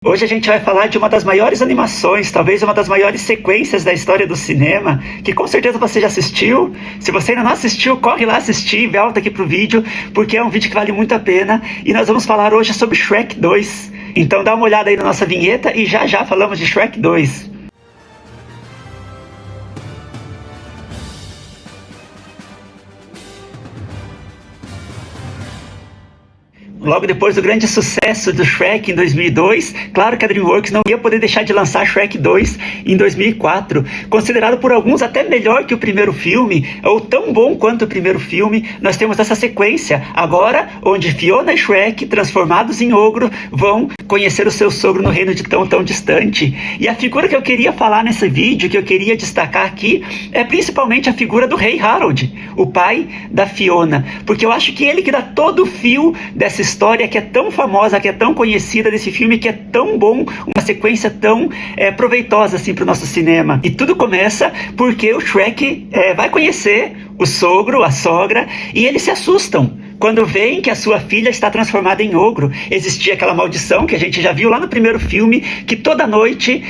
Hoje a gente vai falar de uma das maiores animações, talvez uma das maiores sequências da história do cinema, que com certeza você já assistiu. Se você ainda não assistiu, corre lá assistir, volta aqui pro vídeo, porque é um vídeo que vale muito a pena. E nós vamos falar hoje sobre Shrek 2. Então dá uma olhada aí na nossa vinheta e já já falamos de Shrek 2. Logo depois do grande sucesso do Shrek em 2002, claro que a DreamWorks não ia poder deixar de lançar Shrek 2 em 2004. Considerado por alguns até melhor que o primeiro filme, ou tão bom quanto o primeiro filme, nós temos essa sequência, agora onde Fiona e Shrek, transformados em ogro, vão conhecer o seu sogro no reino de tão distante. E a figura que eu queria falar nesse vídeo, que eu queria destacar aqui, é principalmente a figura do Rei Harold, o pai da Fiona, porque eu acho que ele que dá todo o fio dessa história que é tão famosa, que é tão conhecida desse filme, que é tão bom, uma sequência tão proveitosa assim para o nosso cinema. E tudo começa porque o Shrek vai conhecer o sogro, a sogra, e eles se assustam quando veem que a sua filha está transformada em ogro. Existia aquela maldição que a gente já viu lá no primeiro filme, que toda noite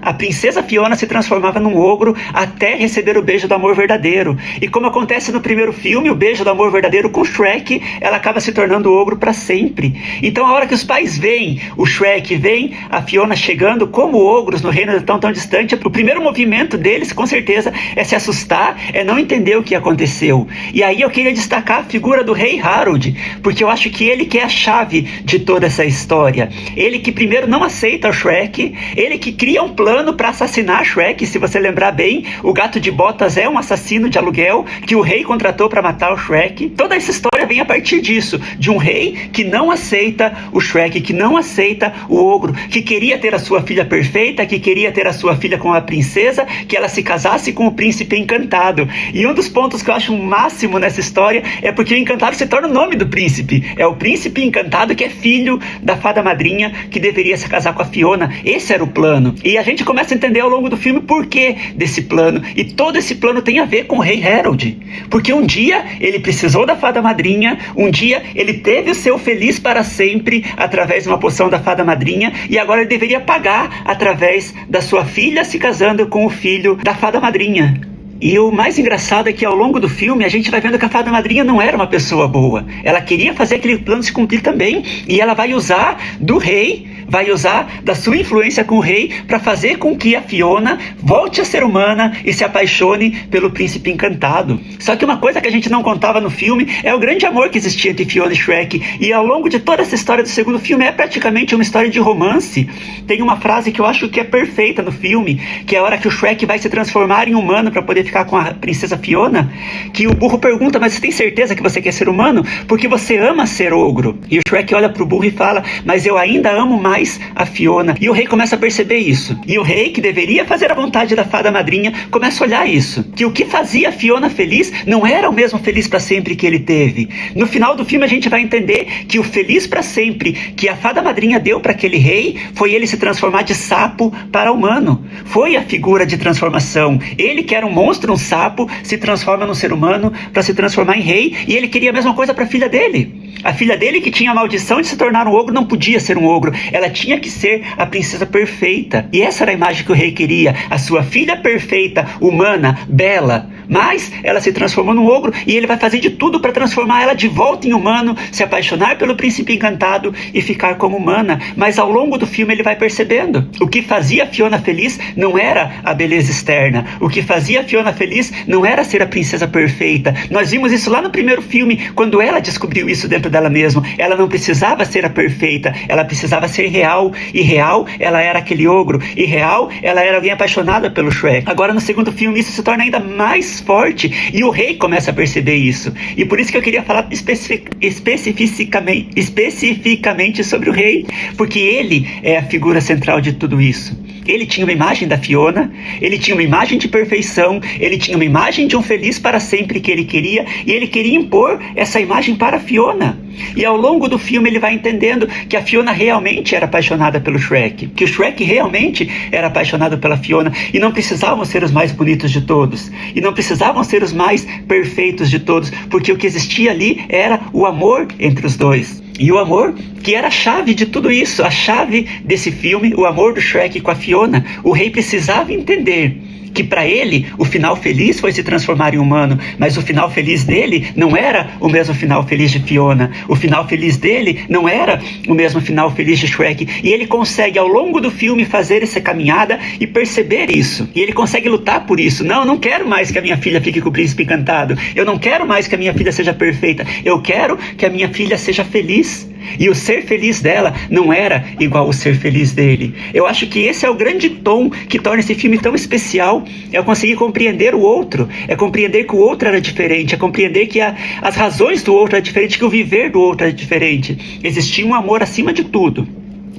a princesa Fiona se transformava num ogro até receber o beijo do amor verdadeiro. E como acontece no primeiro filme, o beijo do amor verdadeiro com Shrek, ela acaba se tornando ogro para sempre. Então a hora que os pais veem o Shrek, veem a Fiona chegando como ogros no reino tão distante, o primeiro movimento deles, com certeza, é se assustar, é não entender o que aconteceu. E aí eu queria destacar a figura do Rei Harold, porque eu acho que ele que é a chave de toda essa história. Ele que primeiro não aceita o Shrek, ele que cria um plano para assassinar Shrek. Se você lembrar bem, o Gato de Botas é um assassino de aluguel que o rei contratou para matar o Shrek. Toda essa história vem a partir disso, de um rei que não aceita o Shrek, que não aceita o ogro, que queria ter a sua filha perfeita, que queria ter a sua filha com a princesa, que ela se casasse com o príncipe encantado. E um dos pontos que eu acho o máximo nessa história é porque o encantado se torna o nome do príncipe. É o príncipe encantado que é filho da fada madrinha que deveria se casar com a Fiona. Esse era o plano. E a gente começa a entender ao longo do filme o porquê desse plano. E todo esse plano tem a ver com o Rei Harold. Porque um dia ele precisou da fada madrinha, um dia ele teve o seu feliz para sempre através de uma poção da fada madrinha, e agora ele deveria pagar através da sua filha se casando com o filho da fada madrinha. E o mais engraçado é que ao longo do filme a gente vai vendo que a fada madrinha não era uma pessoa boa. Ela queria fazer aquele plano se cumprir também, e ela vai usar do rei, vai usar da sua influência com o rei para fazer com que a Fiona volte a ser humana e se apaixone pelo príncipe encantado. Só que uma coisa que a gente não contava no filme é o grande amor que existia entre Fiona e Shrek, e ao longo de toda essa história do segundo filme é praticamente uma história de romance. Tem uma frase que eu acho que é perfeita no filme, que é a hora que o Shrek vai se transformar em humano para poder ficar com a princesa Fiona, que o burro pergunta: mas você tem certeza que você quer ser humano? Porque você ama ser ogro. E o Shrek olha pro burro e fala: mas eu ainda amo mais a Fiona. E o rei começa a perceber isso. E o rei, que deveria fazer a vontade da fada madrinha, começa a olhar isso. Que o que fazia a Fiona feliz não era o mesmo feliz para sempre que ele teve. No final do filme a gente vai entender que o feliz para sempre que a fada madrinha deu para aquele rei foi ele se transformar de sapo para humano. Foi a figura de transformação. Ele, que era um monstro, um sapo, se transforma num ser humano para se transformar em rei, e ele queria a mesma coisa para a filha dele. A filha dele, que tinha a maldição de se tornar um ogro, não podia ser um ogro. Ela tinha que ser a princesa perfeita. E essa era a imagem que o rei queria. A sua filha perfeita, humana, bela. Mas ela se transformou num ogro, e ele vai fazer de tudo para transformar ela de volta em humano, se apaixonar pelo príncipe encantado e ficar como humana. Mas ao longo do filme ele vai percebendo. O que fazia a Fiona feliz não era a beleza externa. O que fazia a Fiona feliz não era ser a princesa perfeita. Nós vimos isso lá no primeiro filme, quando ela descobriu isso dentro dela mesma. Ela não precisava ser a perfeita, ela precisava ser real. E real, ela era aquele ogro. E real, ela era alguém apaixonada pelo Shrek. Agora no segundo filme isso se torna ainda mais forte, e o rei começa a perceber isso. E por isso que eu queria falar especificamente sobre o rei, porque ele é a figura central de tudo isso. Ele tinha uma imagem da Fiona, ele tinha uma imagem de perfeição, ele tinha uma imagem de um feliz para sempre que ele queria, e ele queria impor essa imagem para a Fiona. E ao longo do filme ele vai entendendo que a Fiona realmente era apaixonada pelo Shrek, que o Shrek realmente era apaixonado pela Fiona, e não precisavam ser os mais bonitos de todos, e não precisavam ser os mais perfeitos de todos, porque o que existia ali era o amor entre os dois. E o amor, que era a chave de tudo isso, a chave desse filme, o amor do Shrek com a Fiona, o rei precisava entender que para ele o final feliz foi se transformar em humano, mas o final feliz dele não era o mesmo final feliz de Fiona, o final feliz dele não era o mesmo final feliz de Shrek, e ele consegue ao longo do filme fazer essa caminhada e perceber isso, e ele consegue lutar por isso. Não quero mais que a minha filha fique com o príncipe encantado, eu não quero mais que a minha filha seja perfeita, eu quero que a minha filha seja feliz. E o ser feliz dela não era igual ao ser feliz dele. Eu acho que esse é o grande tom que torna esse filme tão especial. É conseguir compreender o outro. É compreender que o outro era diferente. É compreender que as razões do outro eram diferentes, que o viver do outro era diferente. Existia um amor acima de tudo.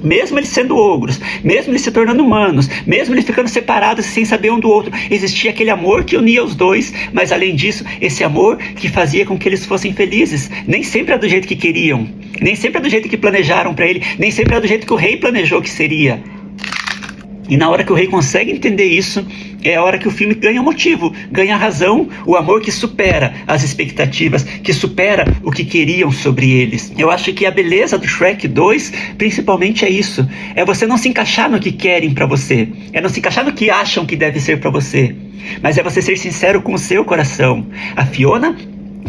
Mesmo eles sendo ogros, mesmo eles se tornando humanos, mesmo eles ficando separados sem saber um do outro, existia aquele amor que unia os dois, mas além disso, esse amor que fazia com que eles fossem felizes. Nem sempre é do jeito que queriam, nem sempre é do jeito que planejaram para ele, nem sempre é do jeito que o rei planejou que seria. E na hora que o rei consegue entender isso, é a hora que o filme ganha motivo, ganha razão, o amor que supera as expectativas, que supera o que queriam sobre eles. Eu acho que a beleza do Shrek 2, principalmente é isso. É você não se encaixar no que querem pra você. É não se encaixar no que acham que deve ser pra você. Mas é você ser sincero com o seu coração. A Fiona,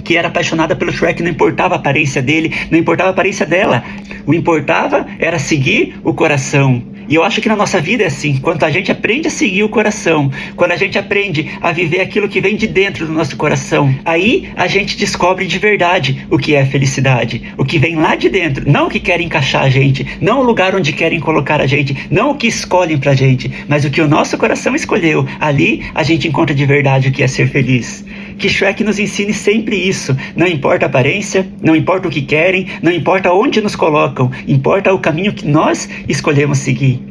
que era apaixonada pelo Shrek, não importava a aparência dele, não importava a aparência dela. O importava era seguir o coração. E eu acho que na nossa vida é assim, quando a gente aprende a seguir o coração, quando a gente aprende a viver aquilo que vem de dentro do nosso coração, aí a gente descobre de verdade o que é felicidade, o que vem lá de dentro, não o que querem encaixar a gente, não o lugar onde querem colocar a gente, não o que escolhem pra gente, mas o que o nosso coração escolheu. Ali a gente encontra de verdade o que é ser feliz. Que Shrek nos ensine sempre isso, não importa a aparência, não importa o que querem, não importa onde nos colocam, importa o caminho que nós escolhemos seguir.